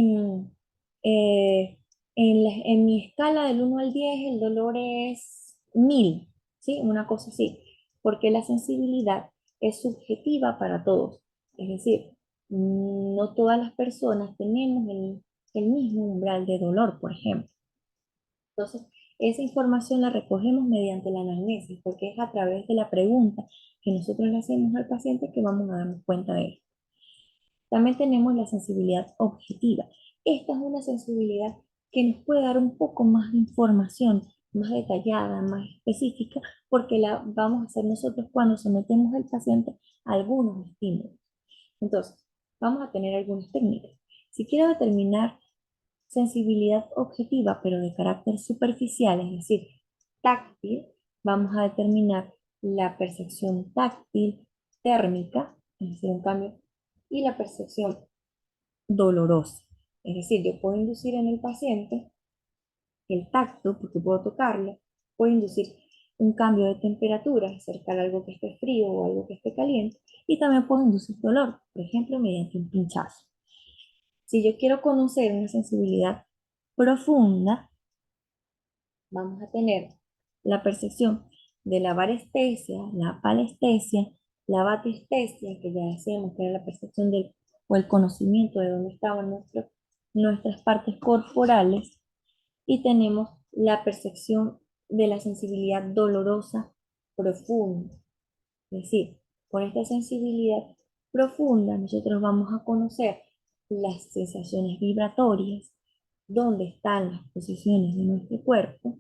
en mi escala del 1 al 10 el dolor es 1000, ¿sí? Una cosa así, porque la sensibilidad es subjetiva para todos. Es decir, no todas las personas tenemos el mismo umbral de dolor, por ejemplo. Entonces, esa información la recogemos mediante la anamnesis, porque es a través de la pregunta que nosotros le hacemos al paciente que vamos a darnos cuenta de él. También tenemos la sensibilidad objetiva. Esta es una sensibilidad que nos puede dar un poco más de información, más detallada, más específica, porque la vamos a hacer nosotros cuando sometemos al paciente a algunos estímulos. Entonces, vamos a tener algunas técnicas. Si quiero determinar sensibilidad objetiva, pero de carácter superficial, es decir, táctil, vamos a determinar la percepción táctil térmica, es decir, un cambio, y la percepción dolorosa. Es decir, yo puedo inducir en el paciente el tacto, porque puedo tocarlo, puedo inducir un cambio de temperatura, acercar algo que esté frío o algo que esté caliente, y también puedo inducir dolor, por ejemplo, mediante un pinchazo. Si yo quiero conocer una sensibilidad profunda, vamos a tener la percepción de la varestesia, la palestesia, la batestesia, que ya decíamos que era la percepción del, o el conocimiento de dónde estaban nuestras partes corporales, y tenemos la percepción de la sensibilidad dolorosa profunda. Es decir, con esta sensibilidad profunda nosotros vamos a conocer las sensaciones vibratorias, dónde están las posiciones de nuestro cuerpo,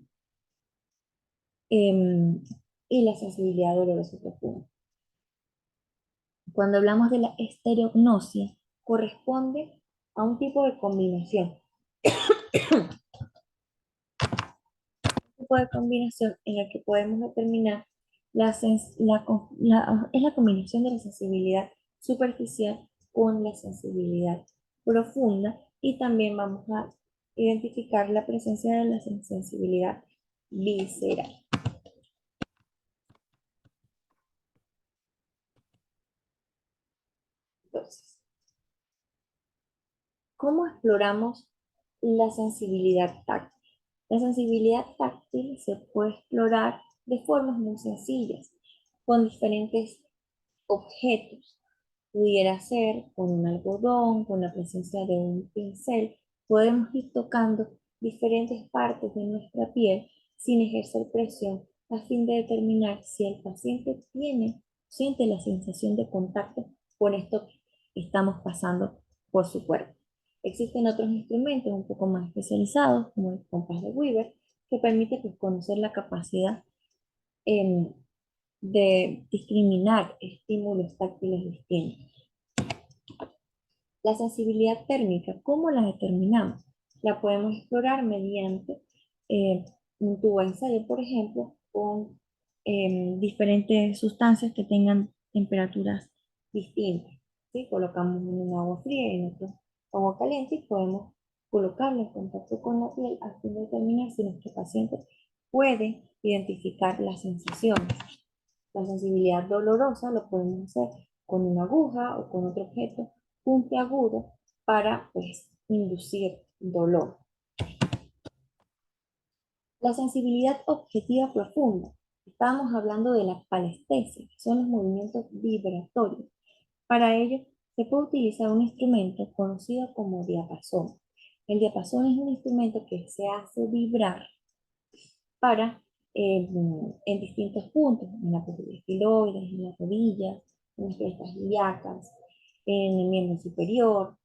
y la sensibilidad dolorosa profunda. Cuando hablamos de la estereognosia, corresponde a un tipo de combinación, en la que podemos determinar es la combinación de la sensibilidad superficial con la sensibilidad profunda, y también vamos a identificar la presencia de la sensibilidad visceral. Entonces, ¿cómo exploramos la sensibilidad táctil? La sensibilidad táctil se puede explorar de formas muy sencillas, con diferentes objetos. Pudiera ser con un algodón, con la presencia de un pincel. Podemos ir tocando diferentes partes de nuestra piel sin ejercer presión, a fin de determinar si el paciente siente la sensación de contacto con esto que estamos pasando por su cuerpo. Existen otros instrumentos un poco más especializados, como el compás de Weber, que permite pues, conocer la capacidad em, de discriminar estímulos táctiles distintos. La sensibilidad térmica, ¿cómo la determinamos? La podemos explorar mediante un tubo de ensayo, por ejemplo, con diferentes sustancias que tengan temperaturas distintas. ¿Sí? Colocamos un agua fría y en otro agua caliente y podemos colocarlo en contacto con la piel a fin de determinar si nuestro paciente puede identificar las sensaciones. La sensibilidad dolorosa lo podemos hacer con una aguja o con otro objeto puntiagudo para pues, inducir dolor. La sensibilidad objetiva profunda. Estábamos hablando de la palestesia, que son los movimientos vibratorios. Para ello, se puede utilizar un instrumento conocido como diapasón. El diapasón es un instrumento que se hace vibrar para en distintos puntos, en la cúpula estiloides, en las rodillas, en las crestas ilíacas, en el miembro superior,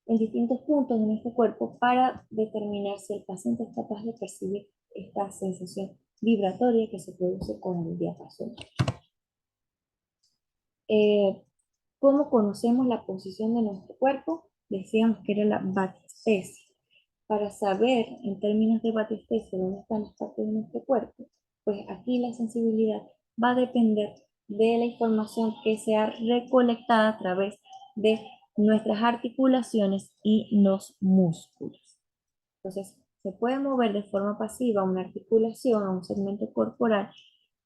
en distintos puntos de nuestro cuerpo para determinar si el paciente es capaz de percibir esta sensación vibratoria que se produce con el diapasón. Eh, ¿Cómo conocemos la posición de nuestro cuerpo? Decíamos que era la batestesia. Para saber en términos de batestesia dónde están las partes de nuestro cuerpo, pues aquí la sensibilidad va a depender de la información que sea recolectada a través de nuestras articulaciones y los músculos. Entonces, se puede mover de forma pasiva una articulación o un segmento corporal,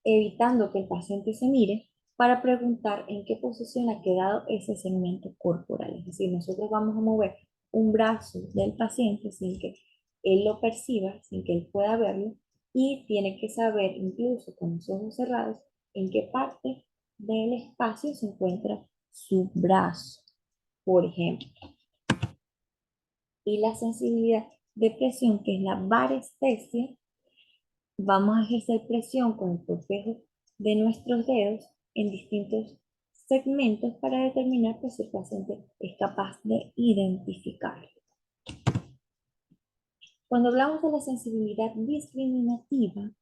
evitando que el paciente se mire para preguntar en qué posición ha quedado ese segmento corporal. Es decir, nosotros vamos a mover un brazo del paciente sin que él lo perciba, sin que él pueda verlo, y tiene que saber, incluso con los ojos cerrados, en qué parte del espacio se encuentra su brazo, por ejemplo. Y la sensibilidad de presión, que es la varestesia, vamos a ejercer presión con el cortejo de nuestros dedos en distintos segmentos para determinar que si el paciente es capaz de identificar. Cuando hablamos de la sensibilidad discriminativa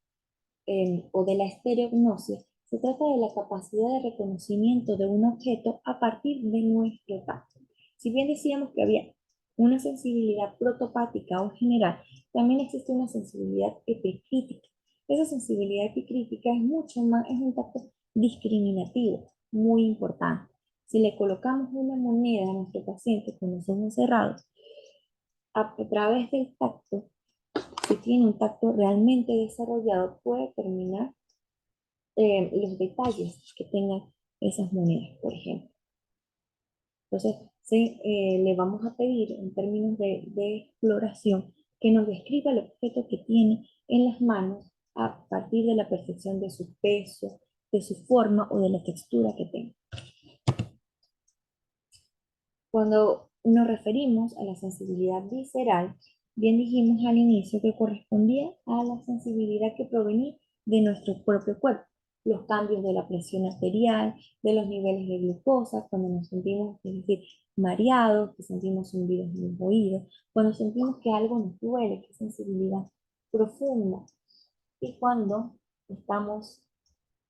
o de la estereognosia, se trata de la capacidad de reconocimiento de un objeto a partir de nuestro tacto. Si bien decíamos que había una sensibilidad protopática o general, también existe una sensibilidad epicrítica. Esa sensibilidad epicrítica es mucho más, es un tacto discriminativo, muy importante. Si le colocamos una moneda a nuestro paciente con los ojos cerrados, a través del tacto, si tiene un tacto realmente desarrollado, puede determinar los detalles que tengan esas monedas, por ejemplo. Entonces, le vamos a pedir en términos de exploración que nos describa el objeto que tiene en las manos a partir de la percepción de su peso, de su forma o de la textura que tenga. Cuando nos referimos a la sensibilidad visceral, bien dijimos al inicio que correspondía a la sensibilidad que provenía de nuestro propio cuerpo, los cambios de la presión arterial, de los niveles de glucosa, cuando nos sentimos, es decir, mareados, que sentimos zumbidos en los oídos, cuando sentimos que algo nos duele, que es sensibilidad profunda, y cuando estamos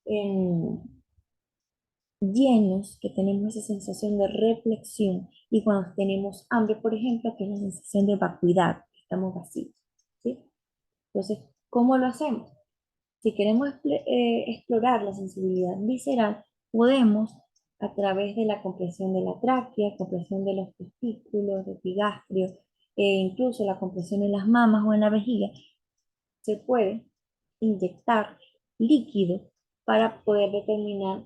en, llenos, que tenemos esa sensación de reflexión, y cuando tenemos hambre, por ejemplo, que es la sensación de vacuidad, estamos vacíos, ¿sí? Entonces, ¿cómo lo hacemos? Si queremos explorar la sensibilidad visceral, podemos a través de la compresión de la tráquea, compresión de los testículos, de epigastrio, incluso la compresión en las mamas o en la vejiga, se puede inyectar líquido para poder determinar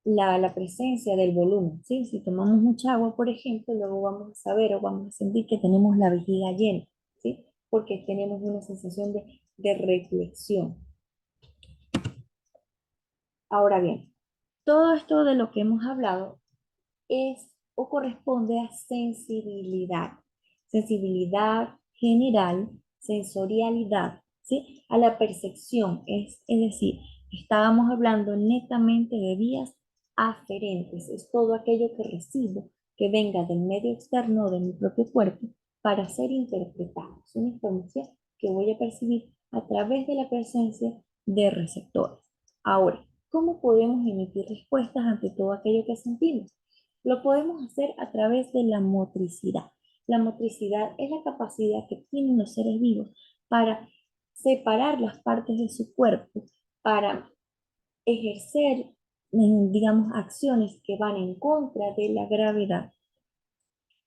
la presencia del volumen, ¿sí? Si tomamos mucha agua, por ejemplo, luego vamos a saber o vamos a sentir que tenemos la vejiga llena, ¿sí? Porque tenemos una sensación de reflexión. Ahora bien, todo esto de lo que hemos hablado es o corresponde a sensibilidad. Sensibilidad general, sensorialidad, ¿sí? A la percepción, es decir, estábamos hablando netamente de vías aferentes, es todo aquello que recibo que venga del medio externo o de mi propio cuerpo para ser interpretado. Es una información que voy a percibir a través de la presencia de receptores. Ahora, ¿cómo podemos emitir respuestas ante todo aquello que sentimos? Lo podemos hacer a través de la motricidad. La motricidad es la capacidad que tienen los seres vivos para separar las partes de su cuerpo, para ejercer, digamos, acciones que van en contra de la gravedad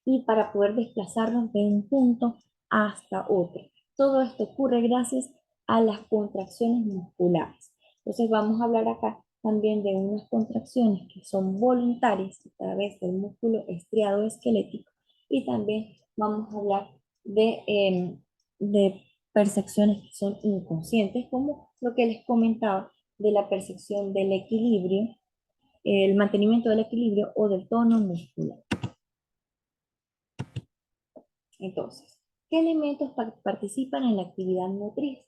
y para poder desplazarnos de un punto hasta otro. Todo esto ocurre gracias a las contracciones musculares. Entonces vamos a hablar acá también de unas contracciones que son voluntarias a través del músculo estriado esquelético y también vamos a hablar de percepciones que son inconscientes, como lo que les comentaba de la percepción del equilibrio, el mantenimiento del equilibrio o del tono muscular. Entonces, ¿qué elementos participan en la actividad motriz?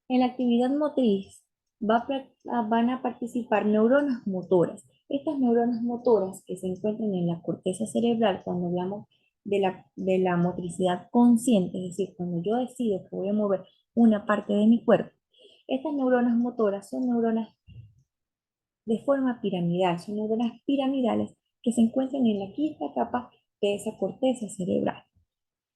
En la actividad motriz van a participar neuronas motoras. Estas neuronas motoras que se encuentran en la corteza cerebral cuando hablamos de la motricidad consciente, es decir, cuando yo decido que voy a mover una parte de mi cuerpo, estas neuronas motoras son neuronas de forma piramidal, son neuronas piramidales que se encuentran en la quinta capa de esa corteza cerebral.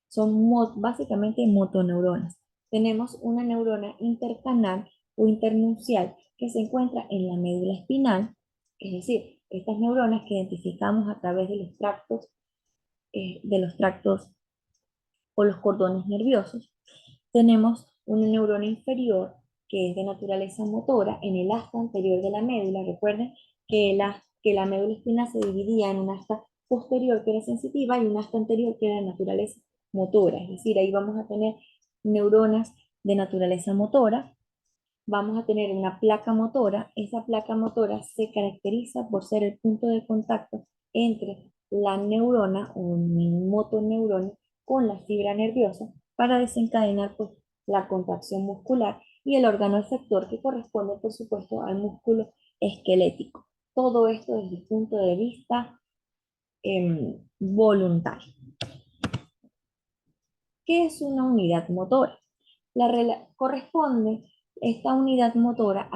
Son básicamente motoneuronas. Tenemos una neurona intercanal o internuncial que se encuentra en la médula espinal, es decir, estas neuronas que identificamos a través de los tractos o los cordones nerviosos. Tenemos una neurona inferior que es de naturaleza motora en el asta anterior de la médula. Recuerden que la médula espinal se dividía en un asta posterior que era sensitiva y un asta anterior que era de naturaleza motora. Es decir, ahí vamos a tener neuronas de naturaleza motora. Vamos a tener una placa motora. Esa placa motora se caracteriza por ser el punto de contacto entre la neurona o motoneurona con la fibra nerviosa para desencadenar pues, la contracción muscular y el órgano efector que corresponde, por supuesto, al músculo esquelético. Todo esto desde el punto de vista voluntario. ¿Qué es una unidad motora? Corresponde esta unidad motora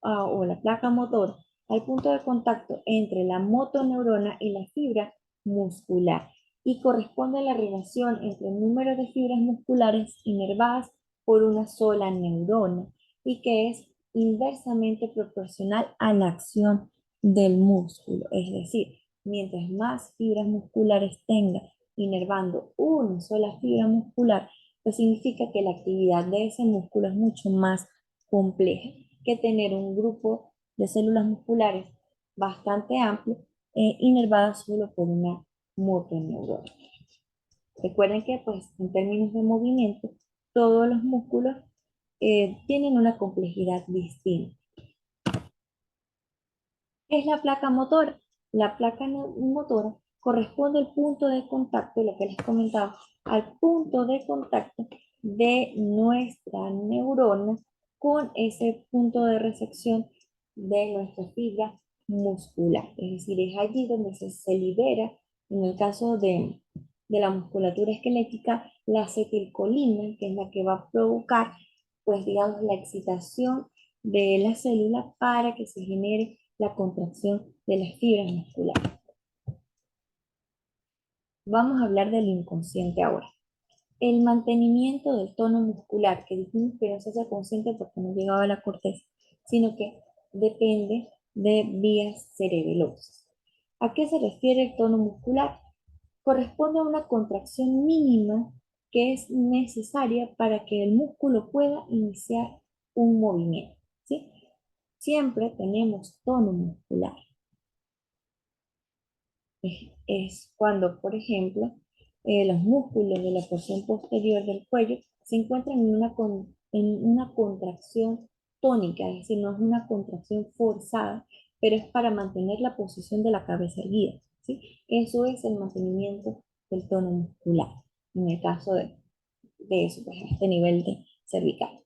o la placa motora al punto de contacto entre la motoneurona y la fibra muscular y corresponde a la relación entre el número de fibras musculares inervadas por una sola neurona y que es inversamente proporcional a la acción del músculo. Es decir, mientras más fibras musculares tenga inervando una sola fibra muscular, pues significa que la actividad de ese músculo es mucho más compleja que tener un grupo de células musculares bastante amplio inervadas solo por una motoneurona. Recuerden que pues en términos de movimiento todos los músculos tienen una complejidad distinta. ¿Qué es la placa motora? La placa motora corresponde al punto de contacto, lo que les comentaba, al punto de contacto de nuestra neurona con ese punto de recepción de nuestra fibra muscular. Es decir, es allí donde se libera, en el caso de la musculatura esquelética, la acetilcolina, que es la que va a provocar, pues digamos, la excitación de la célula para que se genere la contracción de las fibras musculares. Vamos a hablar del inconsciente ahora. El mantenimiento del tono muscular, que dijimos que no se hace consciente porque no llegaba a la corteza, sino que depende de vías cerebelosas. ¿A qué se refiere el tono muscular? Corresponde a una contracción mínima que es necesaria para que el músculo pueda iniciar un movimiento, ¿sí? Siempre tenemos tono muscular. Es cuando, por ejemplo, los músculos de la porción posterior del cuello se encuentran en una contracción tónica, es decir, no es una contracción forzada, pero es para mantener la posición de la cabeza erguida, ¿sí? Eso es el mantenimiento del tono muscular, en el caso de eso, pues, a este nivel de cervical.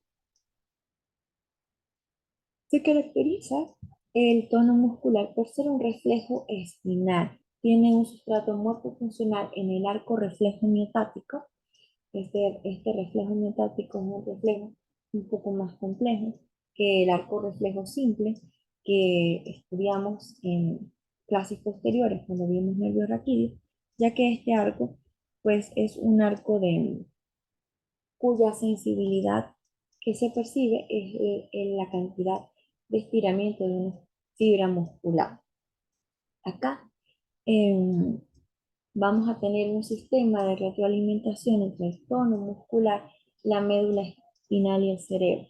Se caracteriza el tono muscular por ser un reflejo espinal. Tiene un sustrato morfofuncional en el arco reflejo miotático. Este reflejo miotático es un reflejo un poco más complejo que el arco reflejo simple que estudiamos en clases posteriores cuando vimos nervio raquídeo, ya que este arco pues es un arco cuya sensibilidad que se percibe es en la cantidad de estiramiento de una fibra muscular. Acá vamos a tener un sistema de retroalimentación entre el tono muscular, la médula espinal y el cerebro,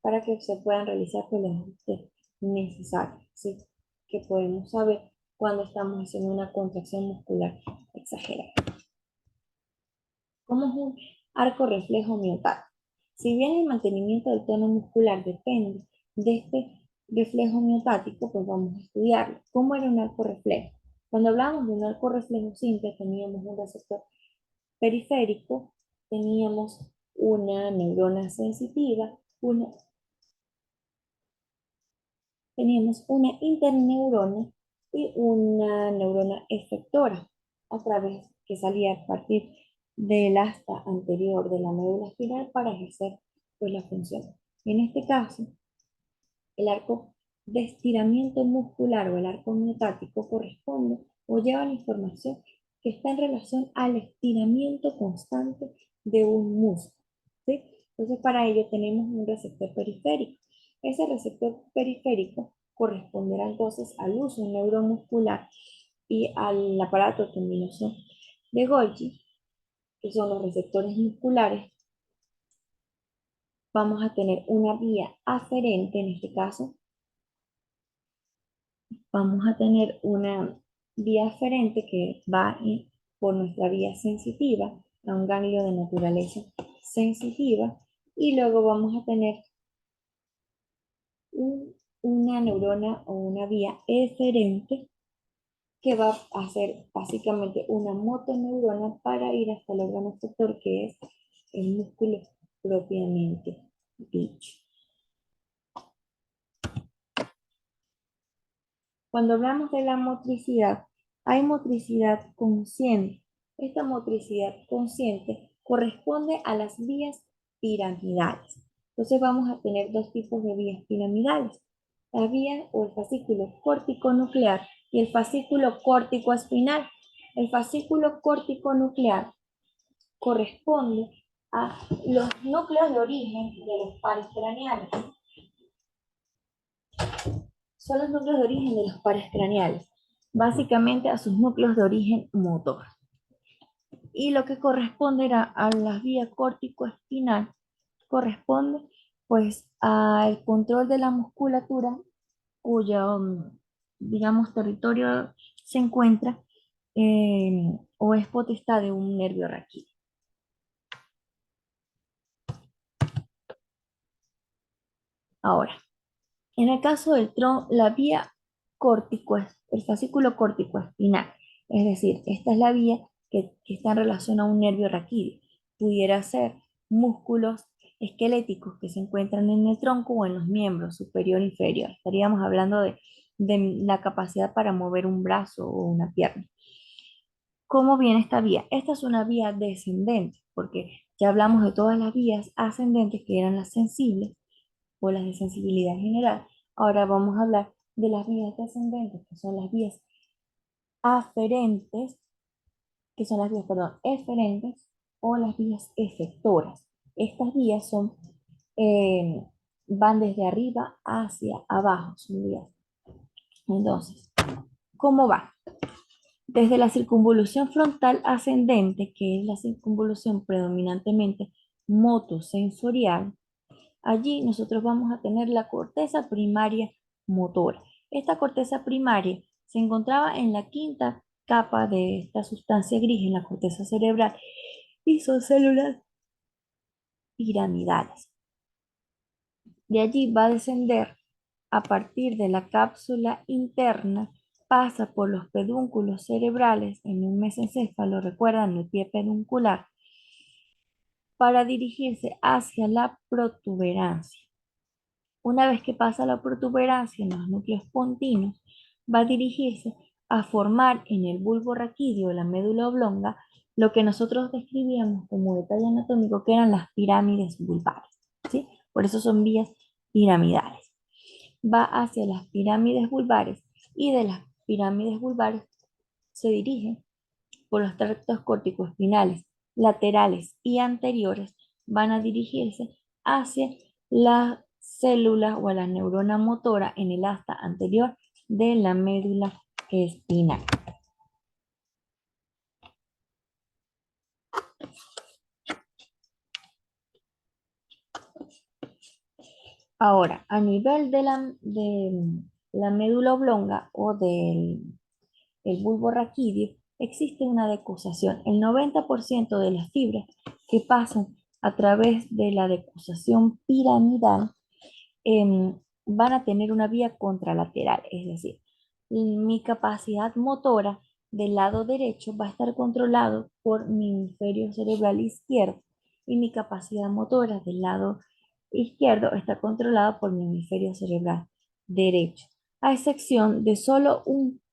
para que se puedan realizar los ajustes necesarios, ¿sí? Que podemos saber cuando estamos haciendo una contracción muscular exagerada. ¿Cómo es un arco reflejo miotático? Si bien el mantenimiento del tono muscular depende de este reflejo miotático, pues vamos a estudiarlo. ¿Cómo era un arco reflejo? Cuando hablamos de un arco reflejo simple, teníamos un receptor periférico, teníamos una neurona sensitiva, teníamos una interneurona y una neurona efectora a través que salía a partir del asta anterior de la médula espinal para ejercer pues, la función. En este caso, el arco de estiramiento muscular o el arco miotático corresponde o lleva la información que está en relación al estiramiento constante de un músculo, ¿sí? Entonces, para ello tenemos un receptor periférico. Ese receptor periférico corresponderá entonces al uso neuromuscular y al aparato tendinoso de Golgi, que son los receptores musculares. Vamos a tener una vía aferente, en este caso, vamos a tener una vía aferente que va por nuestra vía sensitiva a un ganglio de naturaleza sensitiva y luego vamos a tener una neurona o una vía eferente que va a hacer básicamente una motoneurona para ir hasta el órgano efector, que es el músculo propiamente dicho. Cuando hablamos de la motricidad, hay motricidad consciente. Esta motricidad consciente corresponde a las vías piramidales. Entonces vamos a tener dos tipos de vías piramidales: la vía o el fascículo córtico-nuclear y el fascículo córtico-espinal. El fascículo córtico-nuclear corresponde a los núcleos de origen de los pares craneales. Son los núcleos de origen de los pares craneales, básicamente a sus núcleos de origen motor. Y lo que corresponde a la vía córtico-espinal corresponde pues al control de la musculatura cuyo, digamos, territorio se encuentra o es potestad de un nervio raquídeo. Ahora, en el caso del tronco, la vía córtico, el fascículo córtico espinal, es decir, esta es la vía que está en relación a un nervio raquídeo. Pudiera ser músculos esqueléticos que se encuentran en el tronco o en los miembros superior e inferior. Estaríamos hablando de la capacidad para mover un brazo o una pierna. ¿Cómo viene esta vía? Esta es una vía descendente, porque ya hablamos de todas las vías ascendentes que eran las sensibles o las de sensibilidad general. Ahora vamos a hablar de las vías descendentes, que son las vías aferentes, que son las vías, perdón, eferentes o las vías efectoras. Estas vías son, eh, van desde arriba hacia abajo, son vías. Entonces, ¿cómo va? Desde la circunvolución frontal ascendente, que es la circunvolución predominantemente motosensorial, allí nosotros vamos a tener la corteza primaria motora. Esta corteza primaria se encontraba en la quinta capa de esta sustancia gris en la corteza cerebral y son células piramidales. De allí va a descender a partir de la cápsula interna, pasa por los pedúnculos cerebrales en un mesencéfalo, recuerdan el pie peduncular, para dirigirse hacia la protuberancia. Una vez que pasa la protuberancia en los núcleos pontinos, va a dirigirse a formar en el bulbo raquídeo, la médula oblonga, lo que nosotros describíamos como detalle anatómico, que eran las pirámides vulvares, ¿sí? Por eso son vías piramidales. Va hacia las pirámides vulvares y de las pirámides vulvares se dirige por los tractos corticoespinales laterales y anteriores, van a dirigirse hacia la célula o a la neurona motora en el asta anterior de la médula espinal. Ahora, a nivel de la médula oblonga o del el bulbo raquídeo, existe una decusación. El 90% de las fibras que pasan a través de la decusación piramidal van a tener una vía contralateral, es decir, mi capacidad motora del lado derecho va a estar controlado por mi hemisferio cerebral izquierdo y mi capacidad motora del lado izquierdo está controlada por mi hemisferio cerebral derecho, a excepción de solo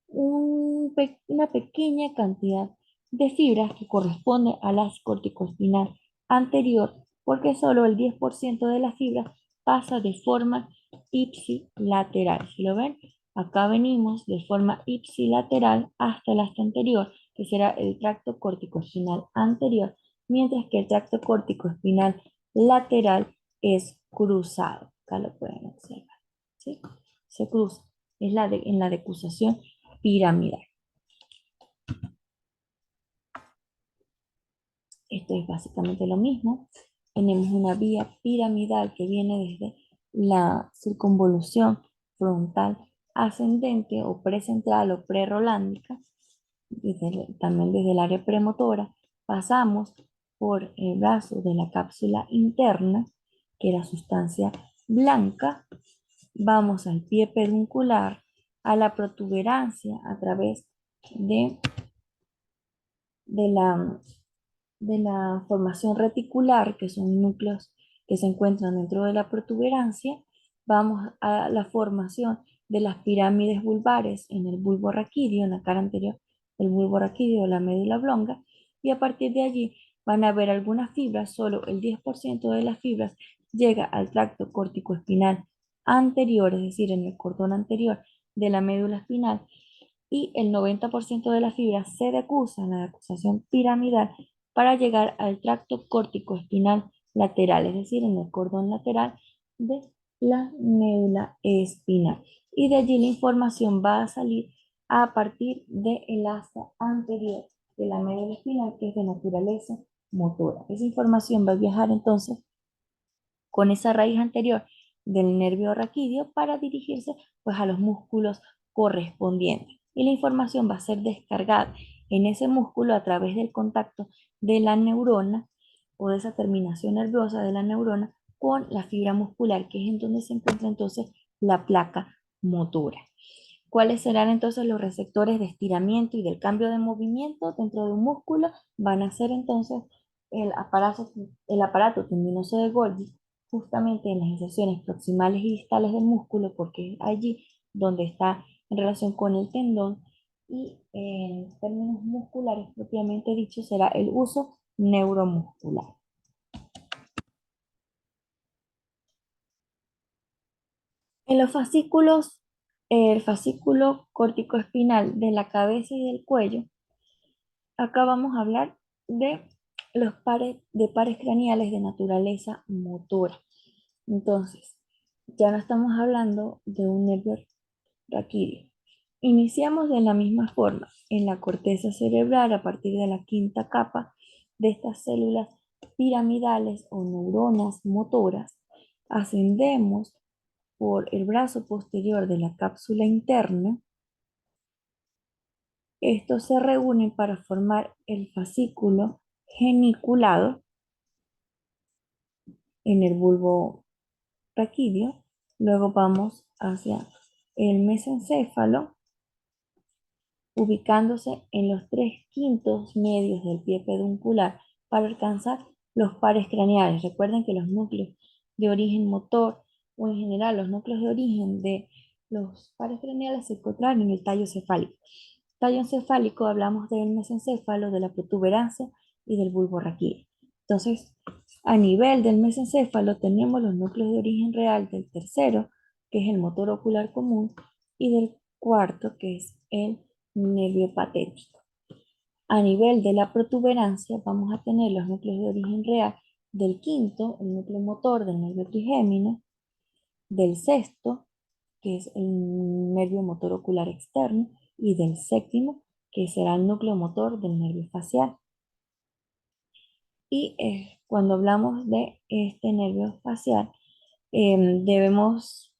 una pequeña cantidad de fibras que corresponde a la corticoespinal anterior, porque solo el 10% de las fibras pasa de forma ipsilateral. Si lo ven, acá venimos de forma ipsilateral hasta el asta anterior, que será el tracto corticoespinal anterior, mientras que el tracto corticoespinal lateral es cruzado. Acá lo pueden observar, ¿sí? Se cruza. Es en la decusación piramidal. Esto es básicamente lo mismo. Tenemos una vía piramidal que viene desde la circunvolución frontal ascendente o precentral o prerolándica, también desde el área premotora, pasamos por el brazo de la cápsula interna, que era sustancia blanca, vamos al pie peduncular, a la protuberancia a través de, de la, de la formación reticular, que son núcleos que se encuentran dentro de la protuberancia, vamos a la formación de las pirámides vulvares en el bulbo raquídeo, en la cara anterior del bulbo raquídeo, la médula oblonga, y a partir de allí van a haber algunas fibras, solo el 10% de las fibras llega al tracto córtico-espinal anterior, es decir, en el cordón anterior de la médula espinal, y el 90% de las fibras se decusan, la decusación piramidal, para llegar al tracto córtico-espinal lateral, es decir, en el cordón lateral de la médula espinal. Y de allí la información va a salir a partir del asta anterior de la médula espinal, que es de naturaleza motora. Esa información va a viajar entonces con esa raíz anterior del nervio raquídeo para dirigirse pues a los músculos correspondientes. Y la información va a ser descargada en ese músculo a través del contacto de la neurona o de esa terminación nerviosa de la neurona con la fibra muscular, que es en donde se encuentra entonces la placa motora. ¿Cuáles serán entonces los receptores de estiramiento y del cambio de movimiento dentro de un músculo? Van a ser entonces el aparato tendinoso de Golgi, justamente en las inserciones proximales y distales del músculo, porque es allí donde está en relación con el tendón, y en términos musculares propiamente dicho será el uso neuromuscular. En los fascículos, el fascículo corticoespinal de la cabeza y del cuello, acá vamos a hablar de los pares craneales de naturaleza motora. Entonces, ya no estamos hablando de un nervio raquídeo. Iniciamos de la misma forma en la corteza cerebral a partir de la quinta capa de estas células piramidales o neuronas motoras. Ascendemos por el brazo posterior de la cápsula interna. Estos se reúnen para formar el fascículo geniculado en el bulbo raquídeo. Luego vamos hacia el mesencéfalo, ubicándose en los 3/5 medios del pie peduncular para alcanzar los pares craneales. Recuerden que los núcleos de origen motor o en general los núcleos de origen de los pares craneales se encuentran en el tallo cefálico. Tallo encefálico, hablamos del mesencéfalo, de la protuberancia y del bulbo raquídeo. Entonces, a nivel del mesencéfalo tenemos los núcleos de origen real del tercero, que es el motor ocular común, y del cuarto, que es el nervio patético. A nivel de la protuberancia vamos a tener los núcleos de origen real del quinto, el núcleo motor del nervio trigémino, del sexto, que es el nervio motor ocular externo, y del séptimo, que será el núcleo motor del nervio facial. Y cuando hablamos de este nervio facial, debemos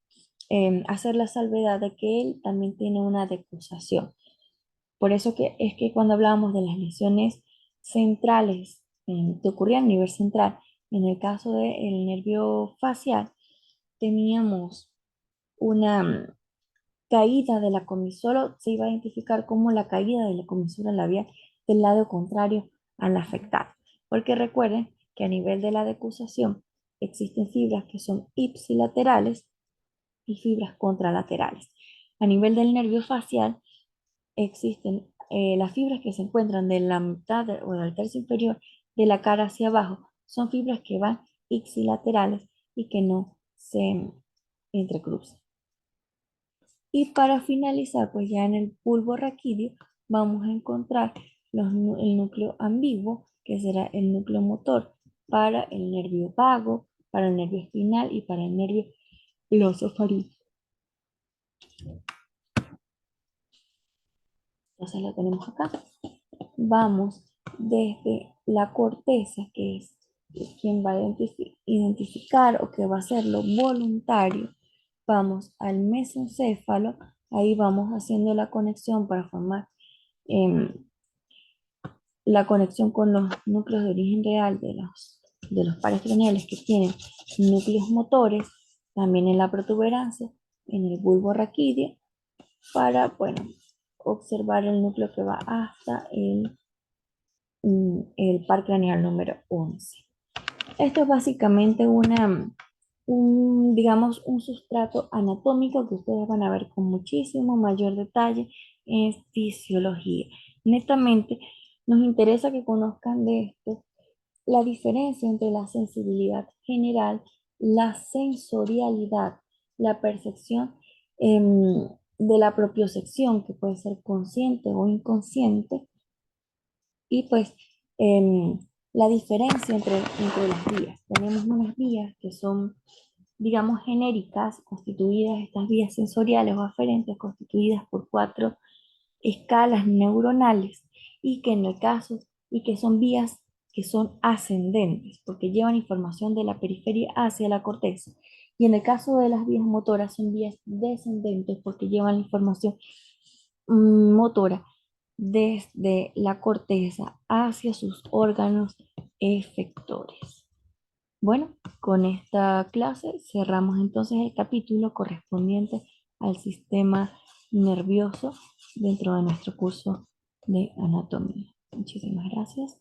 hacer la salvedad de que él también tiene una decusación. Por eso que es que cuando hablábamos de las lesiones centrales que ocurrían a nivel central, en el caso del nervio facial, teníamos una caída de la comisura, se iba a identificar como la caída de la comisura labial del lado contrario al afectado. Porque recuerden que a nivel de la decusación existen fibras que son ipsilaterales y fibras contralaterales. A nivel del nervio facial existen las fibras que se encuentran de la mitad o del tercio inferior de la cara hacia abajo. Son fibras que van ipsilaterales y que no se entrecruzan. Y para finalizar, pues ya en el bulbo raquídeo vamos a encontrar el núcleo ambiguo, que será el núcleo motor para el nervio vago, para el nervio espinal y para el nervio glosofaríngeo. Entonces lo tenemos acá. Vamos desde la corteza, que es quien va a identificar o que va a hacerlo voluntario. Vamos al mesencéfalo, ahí vamos haciendo la conexión para formar em, la conexión con los núcleos de origen real de los pares craneales que tienen núcleos motores, también en la protuberancia, en el bulbo raquídeo, para, bueno, observar el núcleo que va hasta el par craneal número 11. Esto es básicamente digamos, un sustrato anatómico que ustedes van a ver con muchísimo mayor detalle en fisiología. Netamente, nos interesa que conozcan de esto la diferencia entre la sensibilidad general, la sensorialidad, la percepción de la propiocepción, que puede ser consciente o inconsciente, y pues em, la diferencia entre las vías. Tenemos unas vías que son, digamos, genéricas, constituidas, estas vías sensoriales o aferentes, constituidas por cuatro escalas neuronales y que en el caso, y que son vías que son ascendentes, porque llevan información de la periferia hacia la corteza. Y en el caso de las vías motoras son vías descendentes porque llevan la información motora desde la corteza hacia sus órganos efectores. Bueno, con esta clase cerramos entonces el capítulo correspondiente al sistema nervioso dentro de nuestro curso de anatomía. Muchísimas gracias.